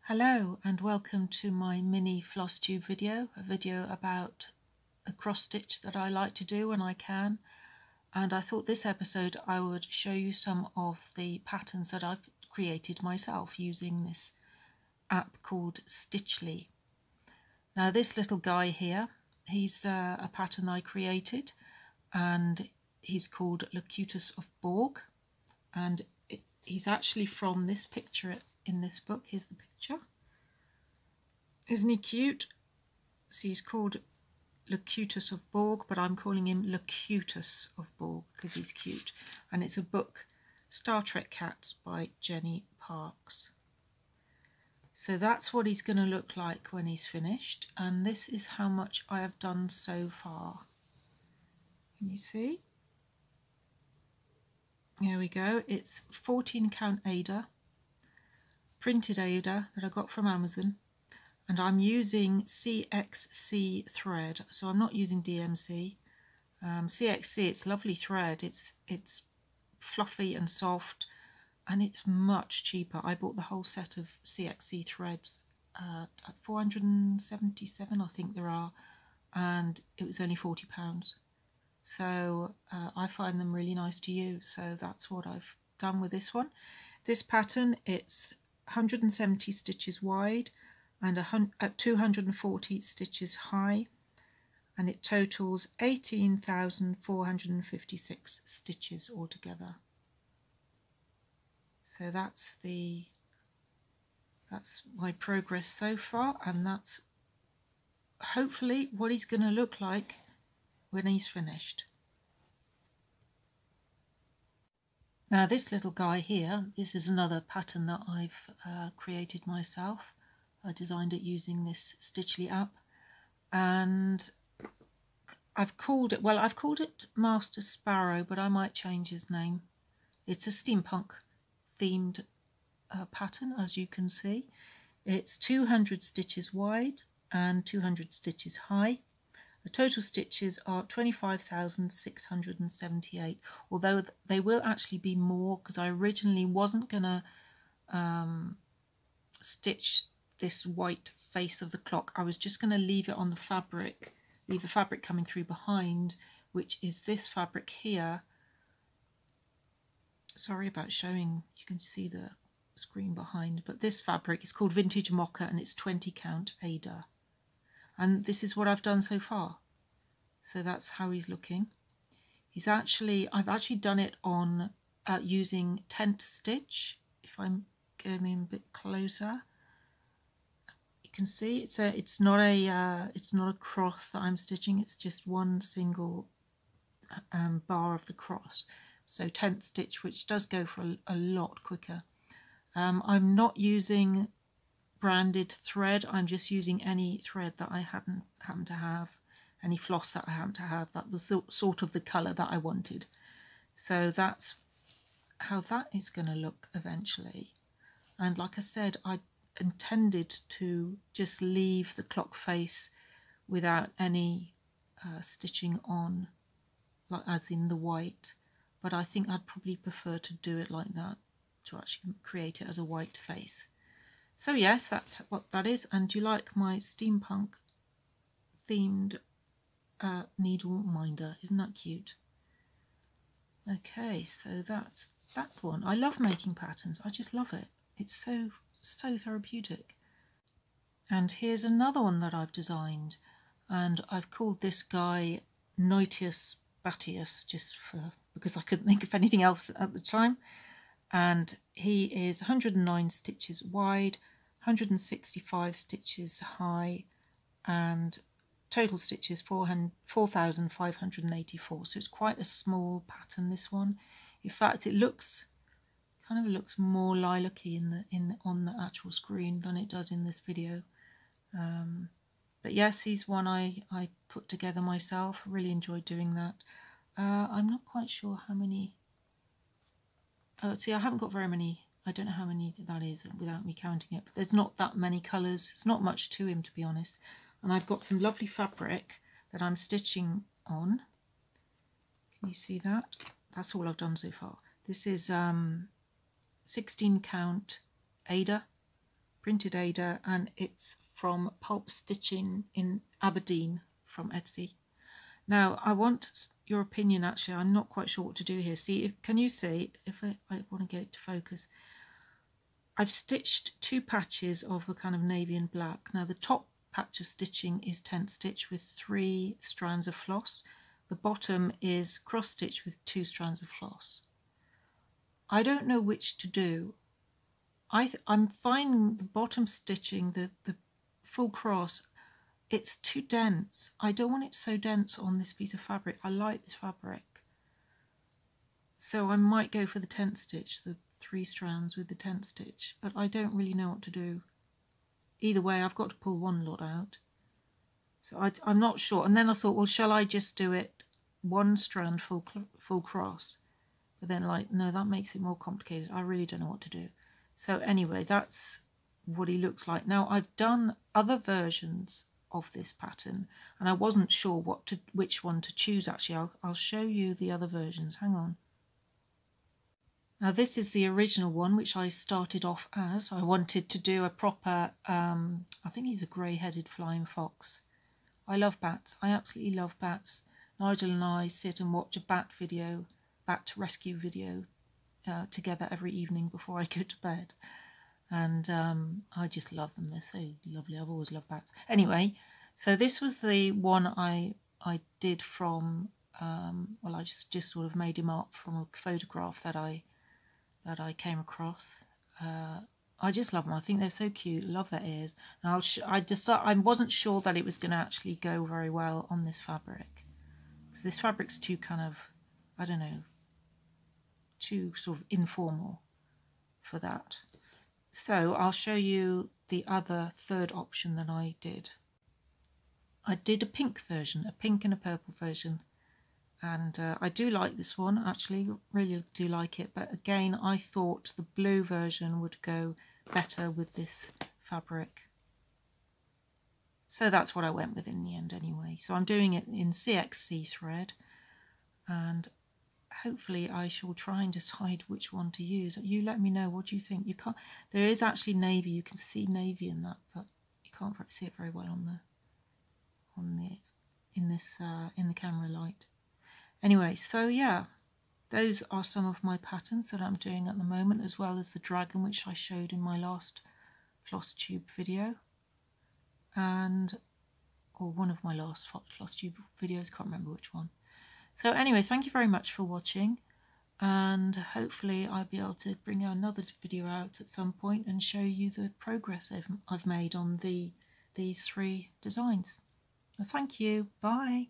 Hello and welcome to my mini floss tube video, a video about a cross stitch that I like to do when I can. And I thought this episode I would show you some of the patterns that I've created myself using this app called Stitchly. Now this little guy here, he's a pattern I created and he's called Locutus of Borg, and he's actually from this picture in this book. Here's the picture. Isn't he cute? So he's called Locutus of Borg, but I'm calling him Locutus of Borg because he's cute. And it's a book, Star Trek Cats by Jenny Parks. So that's what he's going to look like when he's finished. And this is how much I have done so far. Can you see? Here we go. It's 14 count Ada, printed Ada that I got from Amazon. And I'm using CXC thread, so I'm not using DMC. CXC, it's lovely thread. It's fluffy and soft, and it's much cheaper. I bought the whole set of CXC threads at 477, I think there are, and it was only £40. So I find them really nice to use. So that's what I've done with this one. This pattern, it's 170 stitches wide and 240 stitches high, and it totals 18,456 stitches altogether. So that's my progress so far, and that's hopefully what he's going to look like when he's finished. Now this little guy here, this is another pattern that I've created myself. I designed it using this Stitchly app, and I've called it Master Sparrow, but I might change his name. It's a steampunk themed pattern, as you can see. It's 200 stitches wide and 200 stitches high. The total stitches are 25,678, although they will actually be more because I originally wasn't going to stitch this white face of the clock. I was just going to leave it on the fabric, leave the fabric coming through behind, which is this fabric here. Sorry about showing, you can see the screen behind, but this fabric is called Vintage Mocha and it's 20 count Ada. And this is what I've done so far. So that's how he's looking. I've actually done it on using tent stitch. If I'm going in a bit closer, you can see it's not a cross that I'm stitching. It's just one single bar of the cross. So tent stitch, which does go for a lot quicker. I'm not using branded thread. I'm just using any thread that I happen to have, any floss that I happen to have that was sort of the colour that I wanted. So that's how that is going to look eventually. And like I said, I intended to just leave the clock face without any stitching on, like as in the white, but I think I'd probably prefer to do it like that, to actually create it as a white face. So yes, that's what that is. And do you like my steampunk themed needle minder? Isn't that cute? Okay, so that's that one. I love making patterns. I just love it. It's so therapeutic. And here's another one that I've designed, and I've called this guy Noitius Batius just because I couldn't think of anything else at the time. And he is 109 stitches wide, 165 stitches high, and total stitches 4,584. So it's quite a small pattern, this one. In fact, it kind of looks more lilac-y on the actual screen than it does in this video. But yes, he's one I put together myself. Really enjoyed doing that. I'm not quite sure how many. See, I haven't got very many. I don't know how many that is without me counting it. But there's not that many colours. It's not much to him, to be honest. And I've got some lovely fabric that I'm stitching on. Can you see that? That's all I've done so far. This is 16 count Ada printed Ada, and it's from Pulp Stitching in Aberdeen from Etsy. Now I want your opinion. Actually, I'm not quite sure what to do here. See, can you see, if I want to get it to focus, I've stitched 2 patches of the kind of navy and black. Now the top patch of stitching is tent stitch with 3 strands of floss. The bottom is cross stitch with 2 strands of floss. I don't know which to do. I'm finding the bottom stitching, the full cross, it's too dense. I don't want it so dense on this piece of fabric. I like this fabric. So I might go for the tent stitch, the 3 strands with the tent stitch, but I don't really know what to do. Either way, I've got to pull one lot out. So I'm not sure. And then I thought, well, shall I just do it 1 strand full cross? But then, like, no, that makes it more complicated. I really don't know what to do. So anyway, that's what he looks like. Now, I've done other versions of this pattern, and I wasn't sure which one to choose. Actually, I'll show you the other versions. Hang on. Now, this is the original one, which I started off as. I wanted to do a proper, I think he's a grey-headed flying fox. I love bats. I absolutely love bats. Nigel and I sit and watch a bat rescue video together every evening before I go to bed. And I just love them. They're so lovely. I've always loved bats. Anyway, so this was the one I did from, well, I just sort of made him up from a photograph that I came across. I just love them. I think they're so cute. Love their ears. And I wasn't sure that it was going to actually go very well on this fabric, because this fabric's too kind of, I don't know, too sort of informal for that. So I'll show you the other 3rd option that I did. I did a pink version, a pink and a purple version. And I do like this one, actually, really do like it. But again, I thought the blue version would go better with this fabric. So that's what I went with in the end anyway. So I'm doing it in CXC thread. And hopefully I shall try and decide which one to use. You let me know, what do you think? You can't, there is actually navy, you can see navy in that, but you can't see it very well in the camera light. Anyway, so yeah, those are some of my patterns that I'm doing at the moment, as well as the dragon, which I showed in my last floss tube video, or one of my last floss tube videos, can't remember which one. So anyway, thank you very much for watching, and hopefully I'll be able to bring another video out at some point and show you the progress I've made on these 3 designs. Well, thank you. Bye.